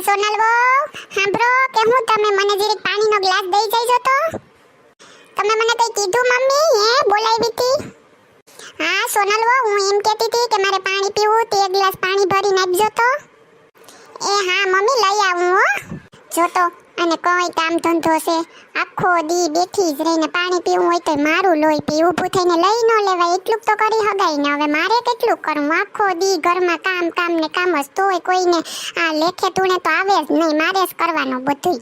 સોનલ વો સાંભળો કે હું તમે મને જરીક પાણીનો ગ્લાસ દઈ જઈજો તો તમે મને કઈ કીધું મમ્મી હે બોલાવી હતી હા સોનલ વો હું એમ કહેતી હતી કે મારે પાણી પીવું તે એક ગ્લાસ પાણી ભરીને આપજો તો એ હા મમ્મી લઈ આવું હો જો તો અને કોઈ કામ ધંધો છે આખો દી બેઠી જ રહીને પાણી પીવું હોય તો મારું લોહી પી ઊભું થઈને લઈ ન લેવાય એટલું તો કરી હગાઈ ને હવે મારે કેટલું કરું આખો દી ઘરમાં કામ ને કામ જ તોય કોઈને આ લેખે તુણે તો આવે જ નહીં મારે જ કરવાનું બધું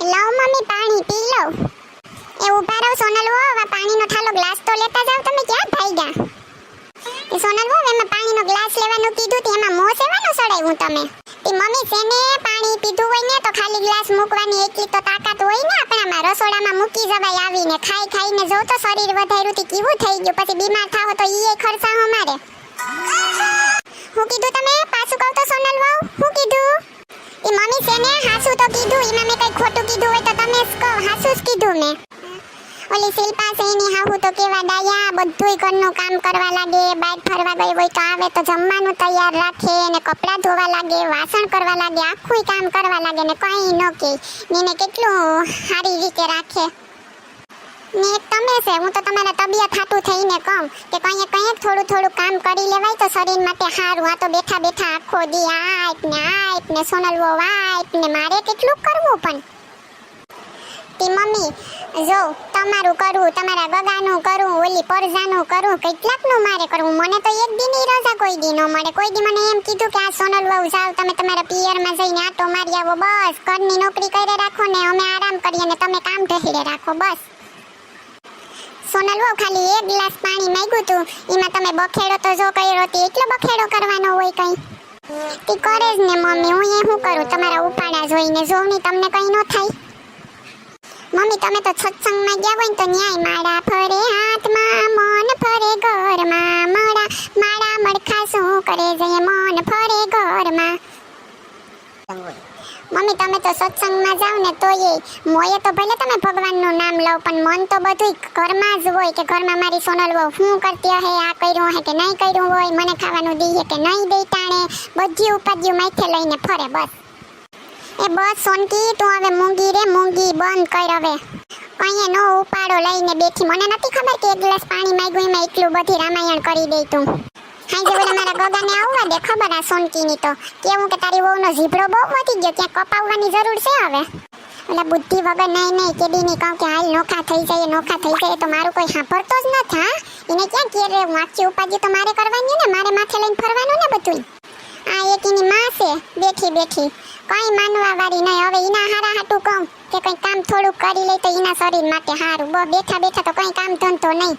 લાવ મમ્મી પાણી પી લઉં એ ઊભા રહો સોનલ વો આ પાણીનો ઠાલો ગ્લાસ તો લેતા જાવ તમે ક્યાં ભાગ્યા એ સોનલ વો એમાં પાણીનો ગ્લાસ લેવાનું કીધું તે એમાં મોં સેવાનું સડાવ્યું તમે તે મમ્મી સેને પાણી પીધું હોય ને તો ખાલી ગ્લાસ મૂકવાની એટલી તો તાકાત હોય ને આપણામાં રસોડામાં મૂકી જવાય આવીને ખાઈને જો તો શરીર વધાર્યું તે કેવું થઈ ગયું પછી બીમાર થાવ તો ઈએ ખર્ચાવો મારે હું કીધું તમે પાછું કહો તો સોનલ વહુ હું કીધું એ મમ્મી સેને હાસુ તો કીધું એમાં મેં કઈ ખોટું કીધું હોય તો તમે જ કહો હાસુ જ કીધું મેં ઓલી શિલ્પા છે એની હાહુ તો કેવા ડાયા બધુંય ઘરનું કામ કરવા લાગે બહાર ફરવા ગઈ હોય તો આવે તો જમવાનું તૈયાર રાખે ને કપડાં ધોવા લાગે વાસણ કરવા લાગે આખું કામ કરવા લાગે ને કંઈ ન કે ને કેટલું સારી રીતે રાખે ને એક તમે છે હું તો તમારા તબિયત હાટું થઈને કહું કે કંઈ થોડું કામ કરી લેવાય તો શરીર માટે સારું આ તો બેઠા આખો દી આઈપ ને સોનલવો વાઈપ ને મારે કેટલું કરવું પણ તી મમ્મી જો તમારું કરું તમારા ગગાનું કરું ઓલી પરજાનું કરું કેટલાકનું મારે કરવું મને તો એક દી ની રજા કોઈ દી ન મળે કોઈ દી મને એમ કીધું કે આ સોનલ વહુ જાવ તમે તમારા પિયરમાં જઈને આટો મારી આવો બસ ઘરની નોકરી કરે રાખો ને અમે આરામ કરીએ ને તમે કામ ઢહેરે રાખો બસ સોનલ વહુ ખાલી એક ગ્લાસ પાણી માંગ્યું તું એમાં તમે બખેડો તો જો કર્યો તે એટલો બખેડો કરવાનો હોય કઈ તી કરે જ ને મમ્મી હું એ શું કરું તમારા ઉપાડા જોઈને જોવની તમને કઈ ન થાય મમ્મી તમે તો સત્સંગમાં ગયા હોય ને તો ન્યાય માળા ફરે હાથમાં મન ફરે ઘરમાં માળા મડખા શું કરે જઈએ મન ફરે ઘરમાં મમ્મી તમે તો સત્સંગમાં જાવ ને તો એ મોયે તો ભલે તમે ભગવાનનું નામ લો પણ મન તો બધું ઘરમાં જ હોય કે ઘરમાં મારી સોનલ વહુ શું કરતી હે આ કર્યું હે કે નહીં કર્યું હોય મને ખાવાનું દઈએ કે નહીં દે તાણે બધી ઉપાધિઓ માથે લઈને ફરે બસ એ બસ સોનકી તું હવે મૂંગી બંધ કર હવે કઈએ નો ઉપાડો લઈને બેઠી મને નથી ખબર કે એક ગ્લાસ પાણી માંગ્યું એમાં એટલું બધી રામાયણ કરી દે તું હાઈ જે બોલે મારા ગગાને આવવા દે ખબર આ સોનકીની તો કેવું કે તારી વહુનો જીભડો બહુ વધી ગયો ક્યાં કપાવવાની જરૂર છે હવે એટલે બુદ્ધિ વગર નહીં કેદીની કહું કે હાલ નોખા થઈ જાય તો મારું કોઈ સાંભળતો જ નથી હા એને ક્યાં કે રે હું આખી ઉપાધિ તો મારે કરવાની ને મારે માથે લઈને ફરવાનું ને બધું આ એક એની માં છે બેઠી કઈ માનવા વાળી નહીં હવે ઈના હારા હાટું કહું કે કઈ કામ થોડું કરી લે તો ઈના શરીર માટે સારું બેઠા તો કઈ કામ ધંધો નહીં